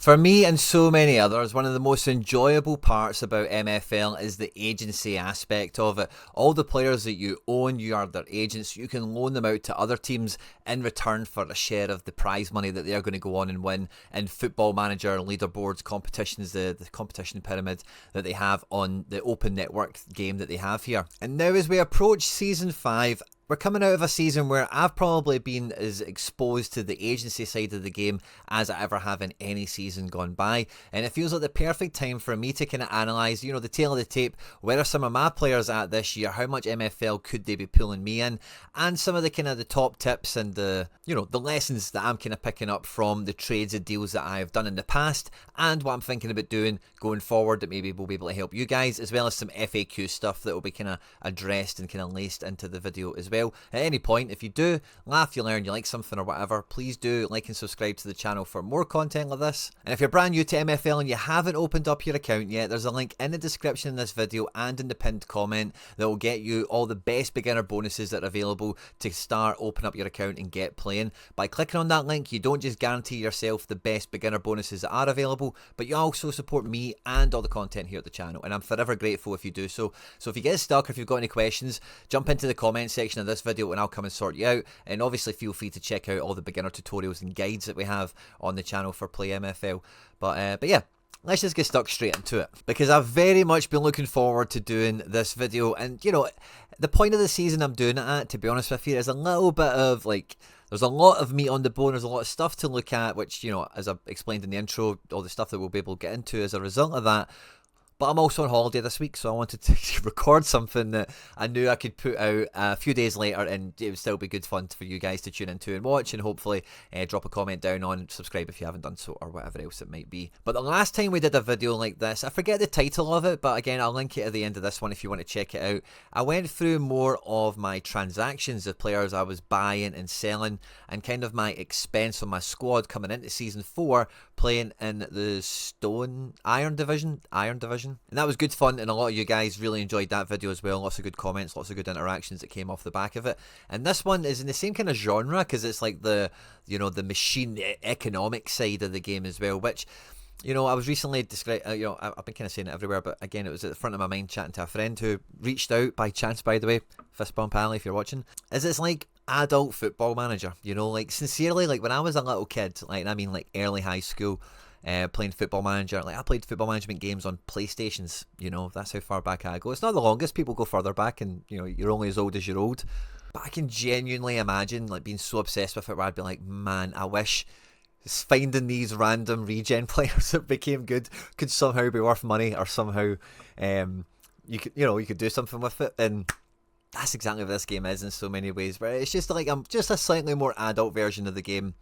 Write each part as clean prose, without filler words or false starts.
For me and so many others, one of the most enjoyable parts about MFL is the agency aspect of it. All the players that you own, you are their agents. You can loan them out to other teams in return for a share of the prize money that they are going to go on and win in football manager, leaderboards, competitions, the competition pyramid that they have on the open network game that they have here. And now as we approach Season 5, we're coming out of a season where I've probably been as exposed to the agency side of the game as I ever have in any season gone by. And it feels like the perfect time for me to kind of analyse, the tail of the tape. Where are some of my players at this year? How much MFL could they be pulling me in? And some of the kind of the top tips and the lessons that I'm kind of picking up from the trades and deals that I've done in the past, and what I'm thinking about doing going forward that maybe will be able to help you guys, as well as some FAQ stuff that will be kind of addressed and kind of laced into the video as well. At any point, if you do laugh, you learn, you like something or whatever, please do like and subscribe to the channel for more content like this. And if you're brand new to MFL and you haven't opened up your account yet, there's a link in the description in this video and in the pinned comment that will get you all the best beginner bonuses that are available to start, open up your account and get playing. By clicking on that link, you don't just guarantee yourself the best beginner bonuses that are available, but you also support me and all the content here at the channel, and I'm forever grateful if you do so. So if you get stuck or if you've got any questions, jump into the comment section of this video and I'll come and sort you out. And obviously feel free to check out all the beginner tutorials and guides that we have on the channel for Play MFL. But yeah, let's just get stuck straight into it, because I've very much been looking forward to doing this video. And the point of the season I'm doing it at, to be honest with you, is a little bit of there's a lot of meat on the bone, there's a lot of stuff to look at, which, as I explained in the intro, all the stuff that we'll be able to get into as a result of that. But I'm also on holiday this week, so I wanted to record something that I knew I could put out a few days later, and it would still be good fun for you guys to tune into and watch, and hopefully drop a comment down on, subscribe if you haven't done so, or whatever else it might be. But the last time we did a video like this, I forget the title of it, but again, I'll link it at the end of this one if you want to check it out. I went through more of my transactions, the players I was buying and selling, and kind of my expense on my squad coming into Season 4, playing in the Iron Division. And that was good fun, and a lot of you guys really enjoyed that video as well. Lots of good comments, lots of good interactions that came off the back of it. And this one is in the same kind of genre, because it's like the machine economic side of the game as well, which I was recently describing, I've been kind of saying it everywhere, but again, it was at the front of my mind chatting to a friend who reached out by chance, by the way, fist bump Ali if you're watching, it's like adult football manager, like sincerely, like when I was a little kid, like I mean like early high school, playing football manager, like I played football management games on PlayStations, that's how far back I go. It's not the longest, people go further back, and you're only as old as you're old, but I can genuinely imagine like being so obsessed with it where I'd be like, man, I wish finding these random regen players that became good could somehow be worth money, or somehow you could do something with it. And that's exactly what this game is in so many ways, but it's just like just a slightly more adult version of the game.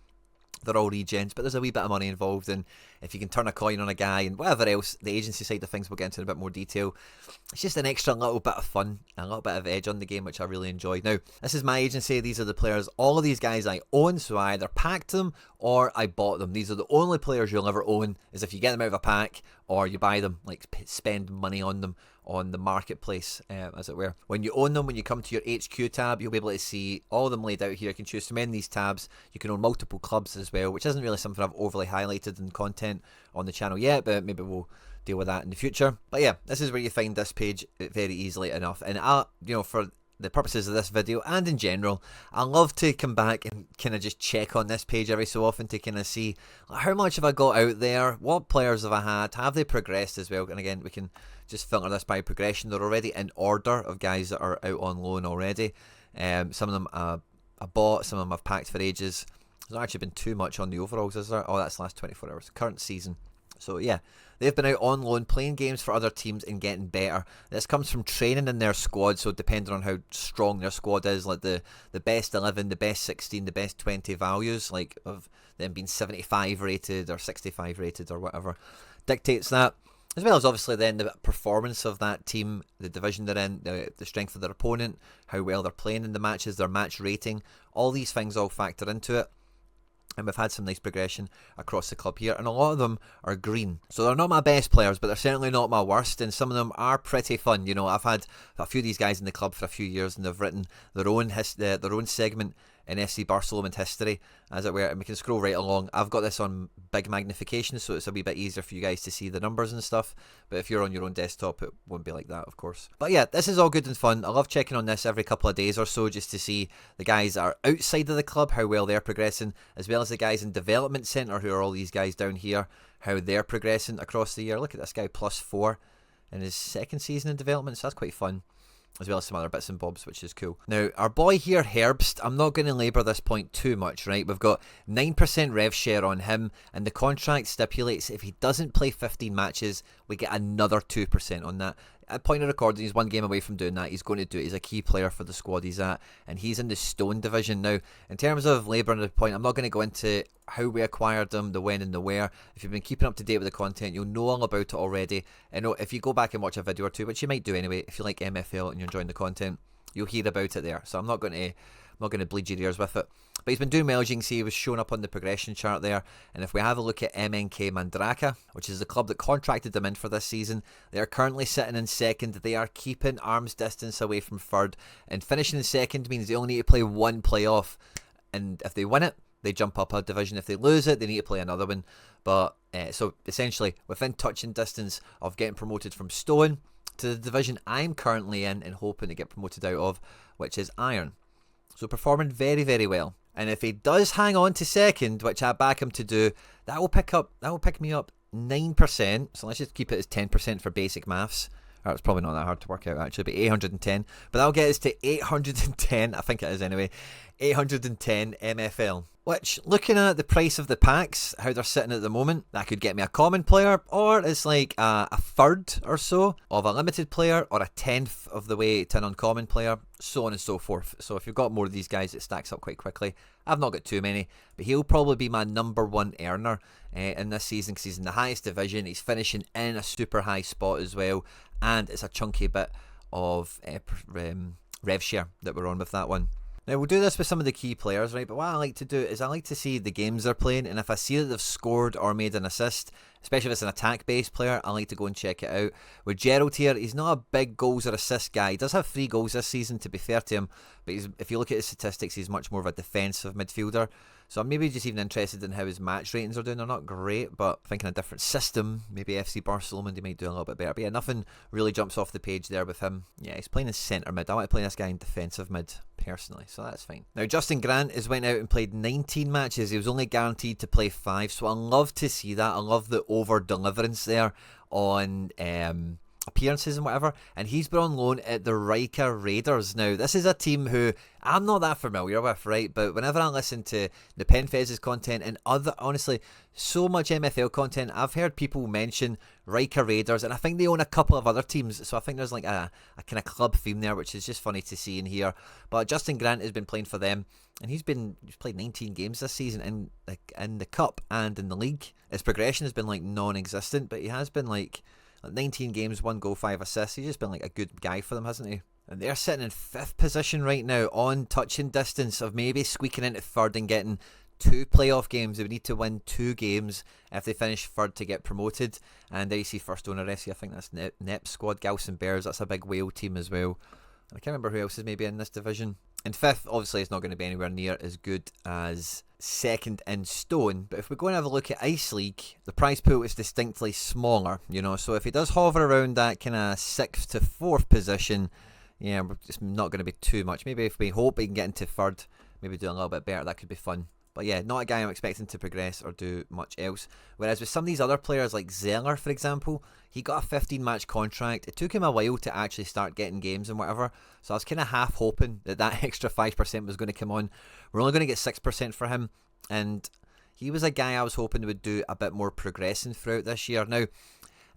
They're all regens, but there's a wee bit of money involved, and if you can turn a coin on a guy and whatever else, the agency side of things we'll get into in a bit more detail. It's just an extra little bit of fun, a little bit of edge on the game, which I really enjoy. Now, this is my agency, these are the players, all of these guys I own, so I either packed them or I bought them. These are the only players you'll ever own, is if you get them out of a pack or you buy them, like spend money on them on the marketplace, as it were. When you own them, when you come to your HQ tab, you'll be able to see all of them laid out here. You can choose from any of these tabs. You can own multiple clubs as well, which isn't really something I've overly highlighted in content on the channel yet, but maybe we'll deal with that in the future. But yeah, this is where you find this page very easily enough. And for the purposes of this video and in general, I love to come back and kind of just check on this page every so often to kind of see how much have I got out there, what players have I had, have they progressed as well. And again, we can just filter this by progression. They're already in order of guys that are out on loan already. Some of them I bought, some of them I've packed for ages. There's not actually been too much on the overalls, is there? Oh, that's the last 24 hours, current season. So yeah, they've been out on loan, playing games for other teams and getting better. This comes from training in their squad, so depending on how strong their squad is, like the best 11, the best 16, the best 20 values, like of them being 75 rated or 65 rated or whatever, dictates that. As well as obviously then the performance of that team, the division they're in, the strength of their opponent, how well they're playing in the matches, their match rating, all these things all factor into it. And we've had some nice progression across the club here, and a lot of them are green. So they're not my best players, but they're certainly not my worst, and some of them are pretty fun. I've had a few of these guys in the club for a few years, and they've written their own segment in FC Barcelona history, as it were, and we can scroll right along. I've got this on big magnification, so it's a wee bit easier for you guys to see the numbers and stuff, but if you're on your own desktop, it won't be like that, of course. But yeah, this is all good and fun. I love checking on this every couple of days or so, just to see the guys that are outside of the club, how well they're progressing, as well as the guys in development centre, who are all these guys down here, how they're progressing across the year. Look at this guy, +4 in his second season in development, so that's quite fun, as well as some other bits and bobs, which is cool. Now, our boy here, Herbst, I'm not going to labour this point too much, right? We've got 9% rev share on him, and the contract stipulates if he doesn't play 15 matches, we get another 2% on that. At point of recording, he's one game away from doing that. He's going to do it. He's a key player for the squad he's at, and he's in the Stone division. Now, in terms of labouring the point, I'm not going to go into how we acquired them, the when and the where. If you've been keeping up to date with the content, you'll know all about it already. And if you go back and watch a video or two, which you might do anyway, if you like MFL and you're enjoying the content, you'll hear about it there. So I'm not going to bleed your ears with it. But he's been doing well, as you can see. He was showing up on the progression chart there. And if we have a look at MNK Mandraka, which is the club that contracted them in for this season, they are currently sitting in second. They are keeping arm's distance away from third. And finishing in second means they only need to play one playoff. And if they win it, they jump up a division. If they lose it, they need to play another one. But so essentially, within touching distance of getting promoted from Stone to the division I'm currently in and hoping to get promoted out of, which is Iron. So performing very, very well. And if he does hang on to second, which I back him to do, that will pick me up 9%. So let's just keep it as 10% for basic maths. It's probably not that hard to work out, actually, but 810. But that'll get us to 810, I think it is anyway, 810 MFL. Which, looking at the price of the packs, how they're sitting at the moment, that could get me a common player, or it's like a third or so of a limited player, or a tenth of the way to an uncommon player, so on and so forth. So if you've got more of these guys, it stacks up quite quickly. I've not got too many, but he'll probably be my number one earner in this season, because he's in the highest division. He's finishing in a super high spot as well, and it's a chunky bit of rev share that we're on with that one. Now, we'll do this with some of the key players, right? But what I like to do is I like to see the games they're playing, and if I see that they've scored or made an assist, especially if it's an attack-based player, I like to go and check it out. With Gerald here, he's not a big goals or assist guy. He does have 3 goals this season, to be fair to him, but if you look at his statistics, he's much more of a defensive midfielder. So I'm maybe just even interested in how his match ratings are doing. They're not great, but thinking a different system, maybe FC Barcelona, they might do a little bit better. But yeah, nothing really jumps off the page there with him. Yeah, he's playing in centre mid. I want to play this guy in defensive mid, personally, so that's fine. Now, Justin Grant has went out and played 19 matches. He was only guaranteed to play 5, so I love to see that. I love the over-deliverance there on appearances and whatever, and he's been on loan at the Riker Raiders. Now, this is a team who I'm not that familiar with, right? But whenever I listen to the Penfez's content and honestly, so much MFL content, I've heard people mention Riker Raiders, and I think they own a couple of other teams, so I think there's like a kind of club theme there, which is just funny to see in here. But Justin Grant has been playing for them, and he's played 19 games this season in the cup and in the league. His progression has been like non-existent, but he has been like 19 games, 1 goal, 5 assists. He's just been like a good guy for them, hasn't he? And they're sitting in 5th position right now on touching distance of maybe squeaking into 3rd and getting 2 playoff games. They would need to win 2 games if they finish 3rd to get promoted. And there you see first owner SC, I think that's Nep squad, Galson Bears. That's a big Whale team as well. I can't remember who else is maybe in this division. And 5th, obviously, is not going to be anywhere near as good as 2nd in Stone. But if we go and have a look at Ice League, the prize pool is distinctly smaller, you know. So if he does hover around that kind of 6th to 4th position, yeah, it's not going to be too much. Maybe if we hope he can get into 3rd, maybe do a little bit better, that could be fun. But yeah, not a guy I'm expecting to progress or do much else. Whereas with some of these other players like Zeller, for example, he got a 15-match contract. It took him a while to actually start getting games and whatever. So I was kind of half hoping that extra 5% was going to come on. We're only going to get 6% for him. And he was a guy I was hoping would do a bit more progressing throughout this year. Now,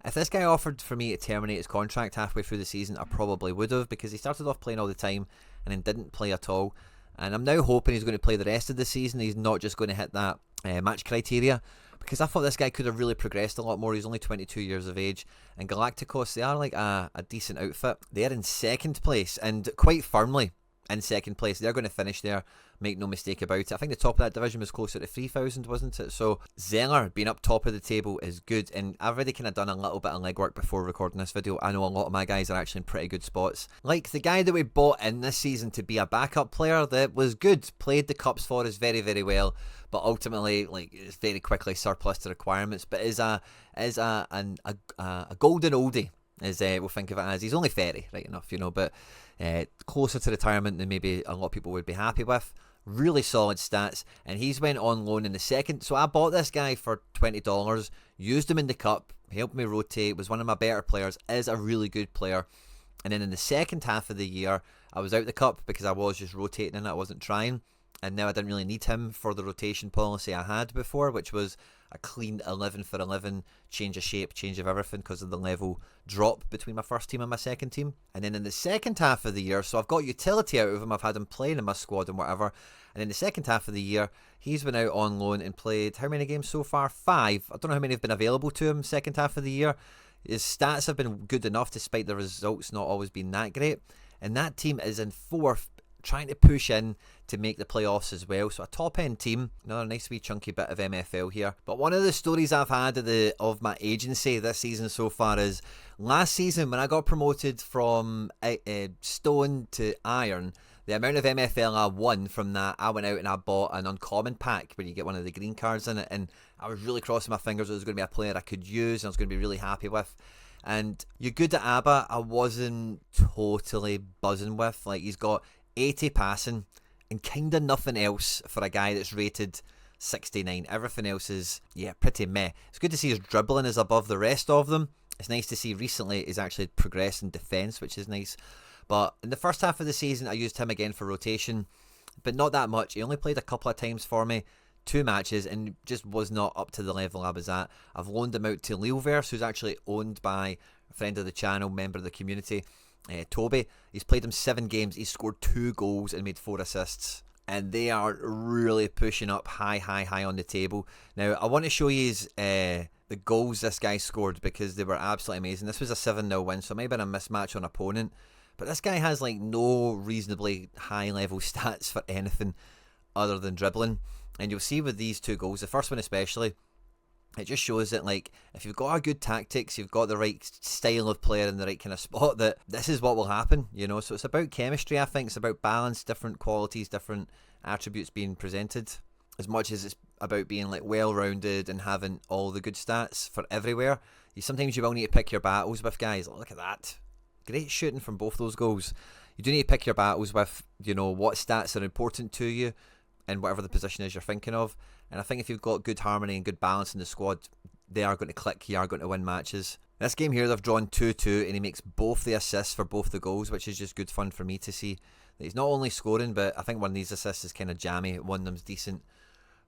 if this guy offered for me to terminate his contract halfway through the season, I probably would have, because he started off playing all the time and then didn't play at all. And I'm now hoping he's going to play the rest of the season. He's not just going to hit that match criteria, because I thought this guy could have really progressed a lot more. He's only 22 years of age. And Galacticos, they are like a decent outfit. They're in 2nd place, and quite firmly in 2nd place. They're going to finish there. Make no mistake about it. I think the top of that division was closer to 3,000, wasn't it? So Zeller being up top of the table is good, and I've already kind of done a little bit of legwork before recording this video. I know a lot of my guys are actually in pretty good spots. Like the guy that we bought in this season to be a backup player that was good, played the cups for us very, very well, but ultimately, like, it's very quickly surplus to requirements. But is a golden oldie, as we'll think of it as. He's only 30, right enough, you know, but closer to retirement than maybe a lot of people would be happy with. Really solid stats, and he's went on loan in the second. So I bought this guy for $20, used him in the cup, helped me rotate, was one of my better players, is a really good player. And then in the second half of the year, I was out the cup because I was just rotating and I wasn't trying. And now I didn't really need him for the rotation policy I had before, which was a clean 11 for 11, change of shape, change of everything because of the level drop between my first team and my second team. And then in the second half of the year, so I've got utility out of him, I've had him playing in my squad and whatever. And in the second half of the year, he's been out on loan and played how many games so far? 5. I don't know how many have been available to him second half of the year. His stats have been good enough despite the results not always being that great. And that team is in 4th, trying to push in to make the playoffs as well. So a top end team, another nice wee chunky bit of MFL here. But one of the stories I've had of my agency this season so far is last season when I got promoted from Stone to Iron, the amount of MFL I won from that, I went out and I bought an uncommon pack where you get one of the green cards in it, and I was really crossing my fingers it was going to be a player I could use and I was going to be really happy with. And you're good at ABBA, I wasn't totally buzzing with. Like, he's got 80 passing and kind of nothing else for a guy that's rated 69. Everything else is, yeah, pretty meh. It's good to see his dribbling is above the rest of them. It's nice to see recently he's actually progressed in defence, which is nice. But in the first half of the season, I used him again for rotation, but not that much. He only played a couple of times for me, 2 matches, and just was not up to the level I was at. I've loaned him out to Leoverse, who's actually owned by a friend of the channel, member of the community, Toby. He's played him 7 games. He's scored 2 goals and made 4 assists. And they are really pushing up high on the table. Now, I want to show you the goals this guy scored because they were absolutely amazing. This was a 7-0 win, so it may have been a mismatch on opponent. But this guy has like no reasonably high level stats for anything other than dribbling. And you'll see with these 2 goals, the first one especially, it just shows that, like, if you've got a good tactics, you've got the right style of player in the right kind of spot, that this is what will happen, you know. So it's about chemistry, I think. It's about balance, different qualities, different attributes being presented, as much as it's about being like well-rounded and having all the good stats for everywhere. Sometimes you will need to pick your battles with guys. Look at that. Great shooting from both those goals. You do need to pick your battles with, you know, what stats are important to you and whatever the position is you're thinking of. And I think if you've got good harmony and good balance in the squad, they are going to click, you are going to win matches. This game here, they've drawn 2-2, and he makes both the assists for both the goals, which is just good fun for me to see. That he's not only scoring, but I think one of these assists is kind of jammy, one of them's decent.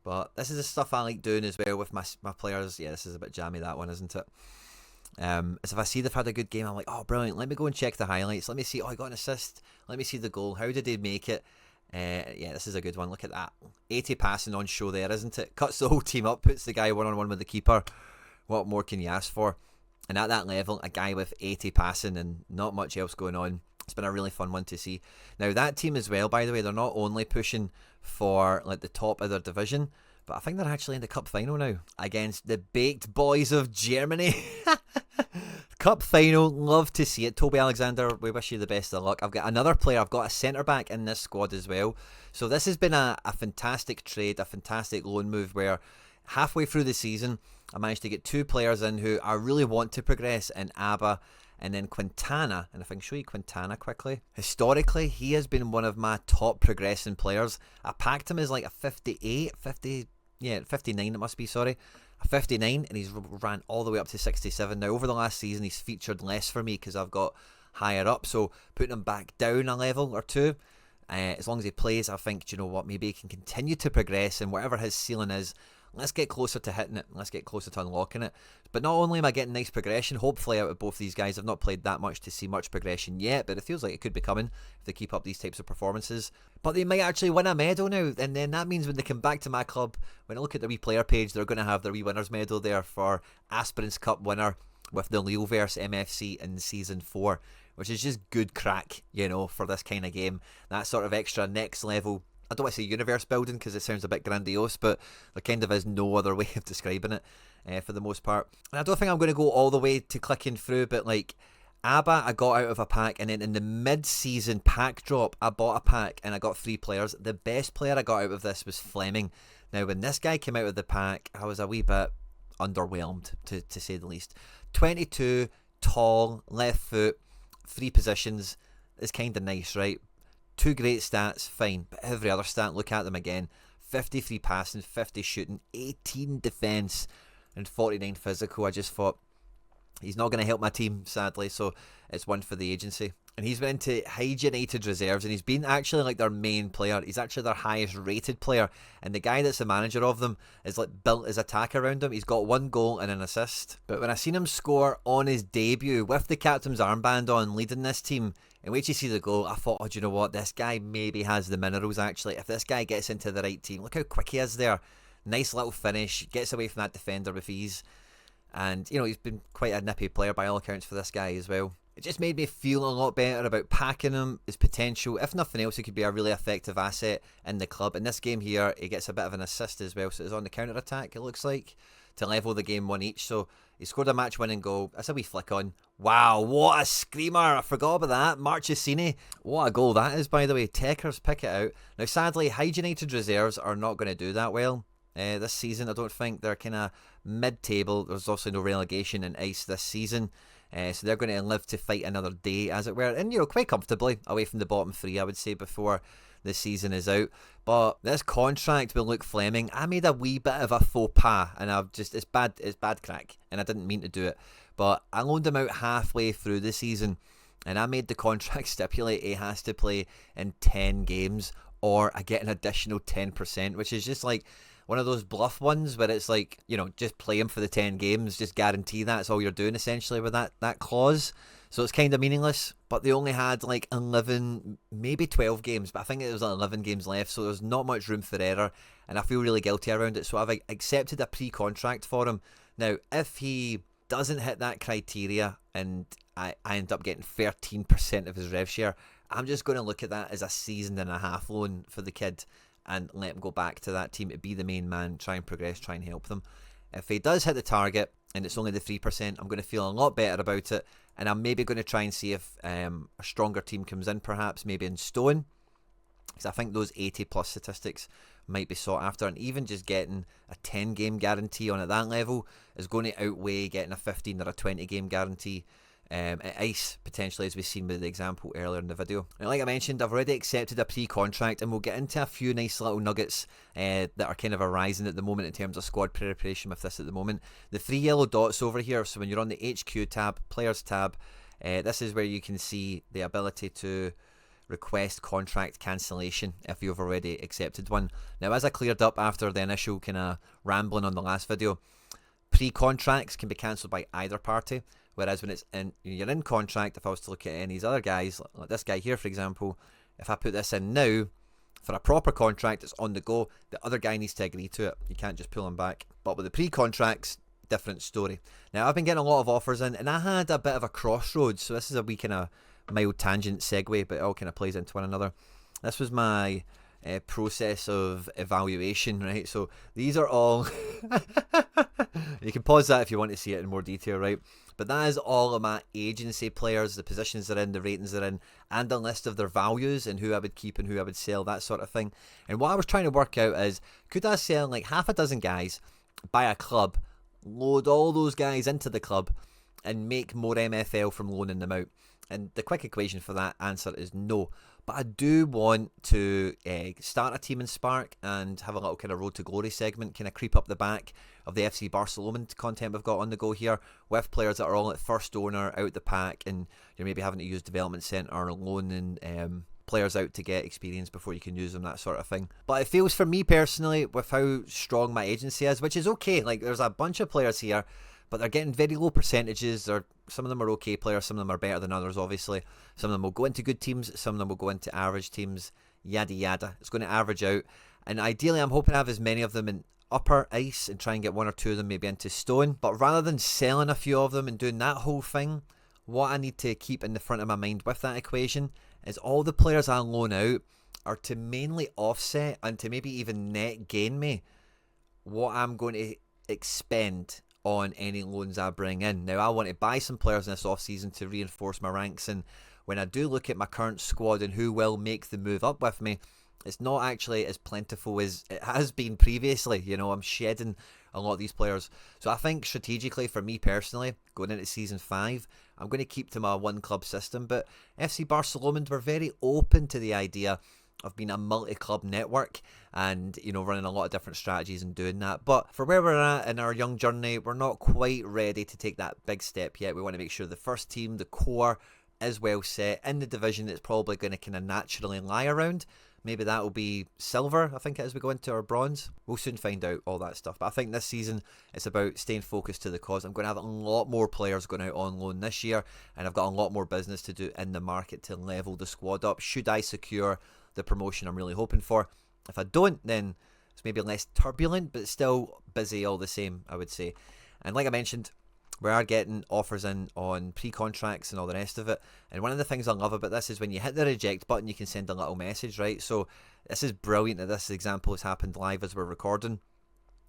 But this is the stuff I like doing as well with my players. Yeah, this is a bit jammy, that one, isn't it? As if I see they've had a good game, I'm like, oh, brilliant, let me go and check the highlights. Let me see, oh, I got an assist. Let me see the goal. How did they make it? Yeah, this is a good one. Look at that. 80 passing on show there, isn't it? Cuts the whole team up, puts the guy one-on-one with the keeper. What more can you ask for? And at that level, a guy with 80 passing and not much else going on. It's been a really fun one to see. Now, that team as well, by the way, they're not only pushing for like the top of their division, but I think they're actually in the cup final now against the Baked Boys of Germany. Cup final, love to see it. Toby Alexander, we wish you the best of luck. I've got another player, I've got a centre-back in this squad as well. So this has been a fantastic trade, a fantastic loan move where halfway through the season, I managed to get 2 players in who I really want to progress in ABBA and then Quintana. And if I can show you Quintana quickly. Historically, he has been one of my top progressing players. I packed him as like a 59 it must be, sorry. A 59, and he's ran all the way up to 67. Now, over the last season, he's featured less for me because I've got higher up. So, putting him back down a level or 2, as long as he plays, I think, do you know what, maybe he can continue to progress, and whatever his ceiling is, let's get closer to hitting it. Let's get closer to unlocking it. But not only am I getting nice progression, hopefully out of both these guys, I've not played that much to see much progression yet, but it feels like it could be coming if they keep up these types of performances. But they might actually win a medal now, and then that means when they come back to my club, when I look at the wee player page, they're going to have their wee winners medal there for Aspirants Cup winner with the Leoverse MFC in Season 4, which is just good crack, you know, for this kind of game. That sort of extra next level I don't want to say universe building because it sounds a bit grandiose, but there kind of is no other way of describing it for the most part. And I don't think I'm going to go all the way to clicking through, but like ABBA, I got out of a pack, and then in the mid-season pack drop, I bought a pack and I got 3 players. The best player I got out of this was Fleming. Now, when this guy came out of the pack, I was a wee bit underwhelmed, to say the least. 22, tall, left foot, 3 positions is kind of nice, right? 2 great stats, fine. But every other stat, look at them again. 53 passing, 50 shooting, 18 defence, and 49 physical. I just thought, he's not going to help my team, sadly, so it's one for the agency. And he's went into Hyde United reserves, and he's been actually like their main player. He's actually their highest rated player, and the guy that's the manager of them is like built his attack around him. He's got 1 goal and an assist. But when I seen him score on his debut with the captain's armband on, leading this team, and wait till you see the goal, I thought, oh, do you know what? This guy maybe has the minerals, actually. If this guy gets into the right team, look how quick he is there. Nice little finish, gets away from that defender with ease. And, you know, he's been quite a nippy player by all accounts for this guy as well. It just made me feel a lot better about packing him, his potential. If nothing else, he could be a really effective asset in the club. In this game here, he gets a bit of an assist as well, so it's on the counter-attack, it looks like, to level the game 1 each. So he scored a match-winning goal. That's a wee flick on. Wow, what a screamer. I forgot about that. Marchesini. What a goal that is, by the way. Techers pick it out. Now, sadly, Hyde United reserves are not going to do that well this season. I don't think they're kind of mid-table. There's also no relegation in ice this season. So they're going to live to fight another day, as it were. And, you know, quite comfortably away from the bottom 3, I would say, before the season is out. But this contract with Luke Fleming, I made a wee bit of a faux pas, and I've just, it's bad crack, and I didn't mean to do it. But I loaned him out halfway through the season, and I made the contract stipulate he has to play in 10 games, or I get an additional 10%, which is just like one of those bluff ones where it's like, you know, just play him for the 10 games, just guarantee that's all you're doing essentially with that clause. So it's kind of meaningless, but they only had like 11, maybe 12 games, but I think it was like 11 games left, so there's not much room for error, and I feel really guilty around it, so I've accepted a pre-contract for him. Now, if he doesn't hit that criteria and I end up getting 13% of his rev share, I'm just going to look at that as a season and a half loan for the kid and let him go back to that team to be the main man, try and progress, try and help them. If he does hit the target and it's only the 3%, I'm going to feel a lot better about it, and I'm maybe going to try and see if a stronger team comes in, perhaps maybe in Stone, because I think those 80 plus statistics might be sought after, and even just getting a 10 game guarantee on at that level is going to outweigh getting a 15 or a 20 game guarantee at ice, potentially, as we've seen with the example earlier in the video. And like I mentioned, I've already accepted a pre-contract, and we'll get into a few nice little nuggets that are kind of arising at the moment in terms of squad preparation with this at the moment. The 3 yellow dots over here, so when you're on the HQ tab, Players tab, this is where you can see the ability to request contract cancellation if you've already accepted one. Now, as I cleared up after the initial kind of rambling on the last video, pre-contracts can be cancelled by either party, whereas when you're in contract, if I was to look at any of these other guys, like this guy here for example, if I put this in now, for a proper contract, it's on the go, the other guy needs to agree to it, you can't just pull him back. But with the pre-contracts, different story. Now, I've been getting a lot of offers in, and I had a bit of a crossroads, so this is a wee kind of mild tangent segue, but it all kind of plays into one another. This was my process of evaluation, right? So these are all you can pause that if you want to see it in more detail, right? But that is all of my agency players, the positions they're in, the ratings they're in, and a list of their values and who I would keep and who I would sell, that sort of thing. And what I was trying to work out is, could I sell like half a dozen guys, buy a club, load all those guys into the club, and make more MFL from loaning them out? And the quick equation for that answer is no. But I do want to start a team in Spark and have a little kind of Road to Glory segment, kind of creep up the back of the FC Barcelona content we've got on the go here, with players that are all at first owner, out the pack, and you're maybe having to use Development Centre or loaning players out to get experience before you can use them, that sort of thing. But it feels for me personally, with how strong my agency is, which is okay, like there's a bunch of players here, but they're getting very low percentages. Some of them are okay players, some of them are better than others, obviously. Some of them will go into good teams, some of them will go into average teams, yada yada. It's going to average out, and ideally I'm hoping to have as many of them in upper ice and try and get 1 or 2 of them maybe into stone. But rather than selling a few of them and doing that whole thing, what I need to keep in the front of my mind with that equation is all the players I loan out are to mainly offset and to maybe even net gain me what I'm going to expend on any loans I bring in. Now, I want to buy some players in this off-season to reinforce my ranks, and when I do look at my current squad and who will make the move up with me, it's not actually as plentiful as it has been previously. You know, I'm shedding a lot of these players. So I think strategically, for me personally, going into season 5, I'm going to keep to my one club system. But FC Barcelona were very open to the idea of being a multi-club network and, you know, running a lot of different strategies and doing that. But for where we're at in our young journey, we're not quite ready to take that big step yet. We want to make sure the first team, the core, is well set in the division that's probably going to kind of naturally lie around. Maybe that will be silver, I think, as we go into our bronze. We'll soon find out all that stuff. But I think this season it's about staying focused to the cause. I'm going to have a lot more players going out on loan this year, and I've got a lot more business to do in the market to level the squad up should I secure the promotion I'm really hoping for. If I don't, then it's maybe less turbulent, but still busy all the same, I would say. And like I mentioned, we are getting offers in on pre-contracts and all the rest of it. And one of the things I love about this is when you hit the reject button, you can send a little message, right? So this is brilliant that this example has happened live as we're recording.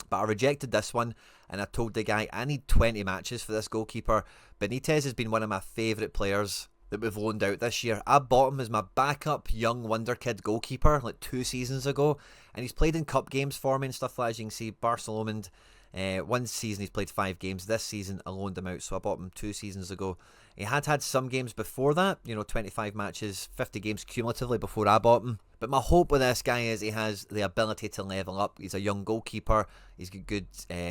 But I rejected this one, and I told the guy I need 20 matches for this goalkeeper. Benitez has been one of my favourite players that we've loaned out this year. I bought him as my backup young wonder kid goalkeeper like 2 seasons ago, and he's played in cup games for me and stuff like that. As you can see, Barcelona. One season he's played 5 games. This season I loaned him out, so I bought him 2 seasons ago. He had some games before that, you know, 25 matches, 50 games cumulatively before I bought him. But my hope with this guy is he has the ability to level up. He's a young goalkeeper. He's got good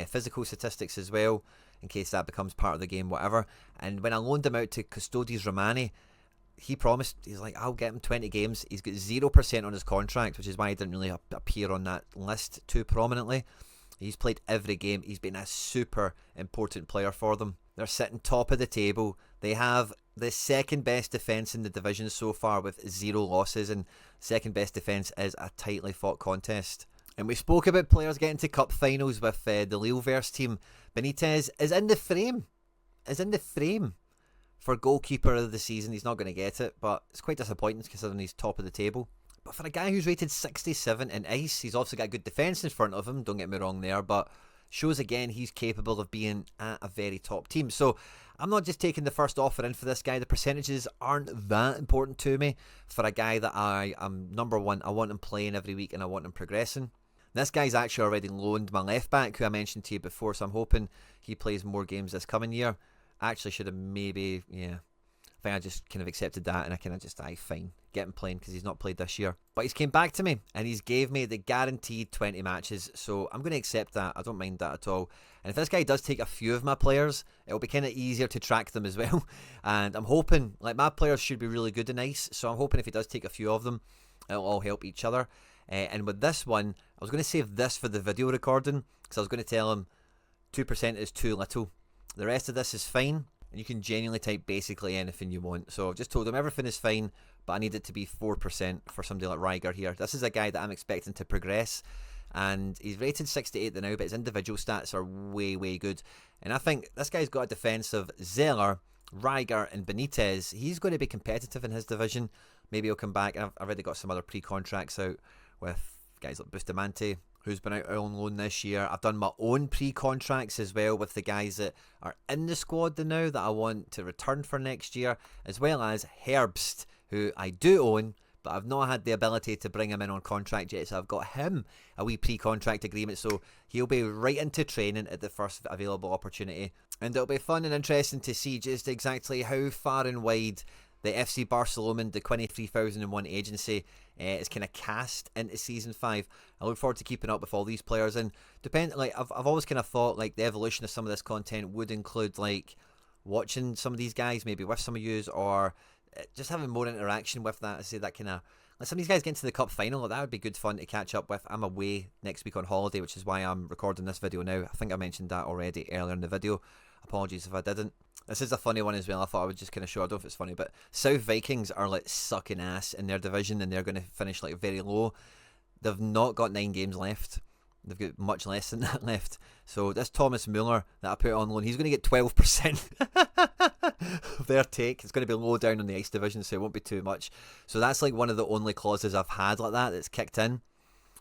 physical statistics as well, in case that becomes part of the game, whatever. And when I loaned him out to Custodies Romani, he promised, he's like, I'll get him 20 games. He's got 0% on his contract, which is why he didn't really appear on that list too prominently. He's played every game. He's been a super important player for them. They're sitting top of the table. They have the second best defence in the division so far with 0 losses, and second best defence is a tightly fought contest. And we spoke about players getting to cup finals with the Lilleverse team. Benitez is in the frame. For goalkeeper of the season. He's not going to get it, but it's quite disappointing considering he's top of the table. But for a guy who's rated 67 in ice, he's also got good defence in front of him, don't get me wrong there, but shows again he's capable of being at a very top team. So I'm not just taking the first offer in for this guy. The percentages aren't that important to me for a guy that I am number one. I want him playing every week and I want him progressing. This guy's actually already loaned my left back, who I mentioned to you before, so I'm hoping he plays more games this coming year. I actually should have maybe, I think I just kind of accepted that, and I kind of just, fine, get him playing because he's not played this year. But he's came back to me and he's gave me the guaranteed 20 matches, so I'm going to accept that. I don't mind that at all. And if this guy does take a few of my players, it'll be kind of easier to track them as well. And I'm hoping, like, my players should be really good and nice, so I'm hoping if he does take a few of them, it'll all help each other. And with this one, I was going to save this for the video recording because I was going to tell him 2% is too little. The rest of this is fine. And you can genuinely type basically anything you want. So I've just told him everything is fine, but I need it to be 4% for somebody like Ryger here. This is a guy that I'm expecting to progress, and he's rated 68 now, but his individual stats are way, way good. And I think this guy's got a defence of Zeller, Ryger and Benitez. He's going to be competitive in his division. Maybe he'll come back. I've already got some other pre-contracts out with guys like Bustamante, who's been out on loan this year. I've done my own pre-contracts as well with the guys that are in the squad now that I want to return for next year, as well as Herbst, who I do own, but I've not had the ability to bring him in on contract yet, so I've got him a wee pre-contract agreement, so he'll be right into training at the first available opportunity. And it'll be fun and interesting to see just exactly how far and wide the FC Barcelona, the Quinny 3001 agency, is kind of cast into Season 5. I look forward to keeping up with all these players. And I've always kind of thought like the evolution of some of this content would include like watching some of these guys, maybe with some of yous, or just having more interaction with that. I say that kind of, like some of these guys get into the cup final, that would be good fun to catch up with. I'm away next week on holiday, which is why I'm recording this video now. I think I mentioned that already earlier in the video. Apologies if I didn't. This is a funny one as well. I thought I would just kind of show. I don't know if it's funny, but South Vikings are like sucking ass in their division, and they're going to finish like very low. They've not got 9 games left. They've got much less than that left. So this Thomas Muller that I put on loan, he's going to get 12%. their take. It's going to be low down on the ice division, so it won't be too much. So that's like one of the only clauses I've had like that that's kicked in.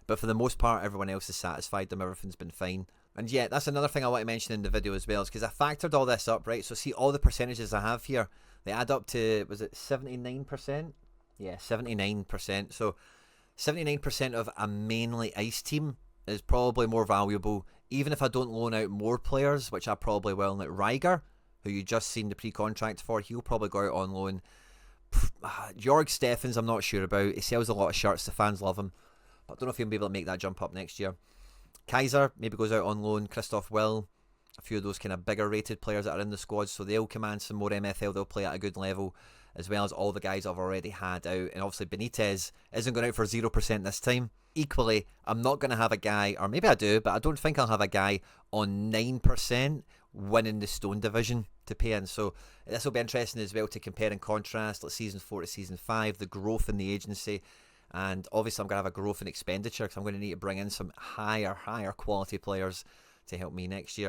But for the most part, everyone else is satisfied. Them, everything's been fine. And yeah, that's another thing I want to mention in the video as well, is because I factored all this up, right? So see all the percentages I have here, they add up to, was it 79%? Yeah, 79%. So 79% of a mainly ice team is probably more valuable, even if I don't loan out more players, which I probably will. Like Ryger, who you just seen the pre-contract for, he'll probably go out on loan. Jorg Steffens, I'm not sure about. He sells a lot of shirts, the fans love him. But I don't know if he'll be able to make that jump up next year. Kaiser maybe goes out on loan. Christoph Will, a few of those kind of bigger rated players that are in the squad, so they'll command some more MFL. They'll play at a good level, as well as all the guys I've already had out. And obviously Benitez isn't going out for 0% this time. Equally, I'm not going to have a guy, or maybe I do, but I don't think I'll have a guy on 9% winning the Stone division to pay in. So this will be interesting as well to compare and contrast, like season 4 to season 5, the growth in the agency. And obviously I'm going to have a growth in expenditure, because I'm going to need to bring in some higher quality players to help me next year.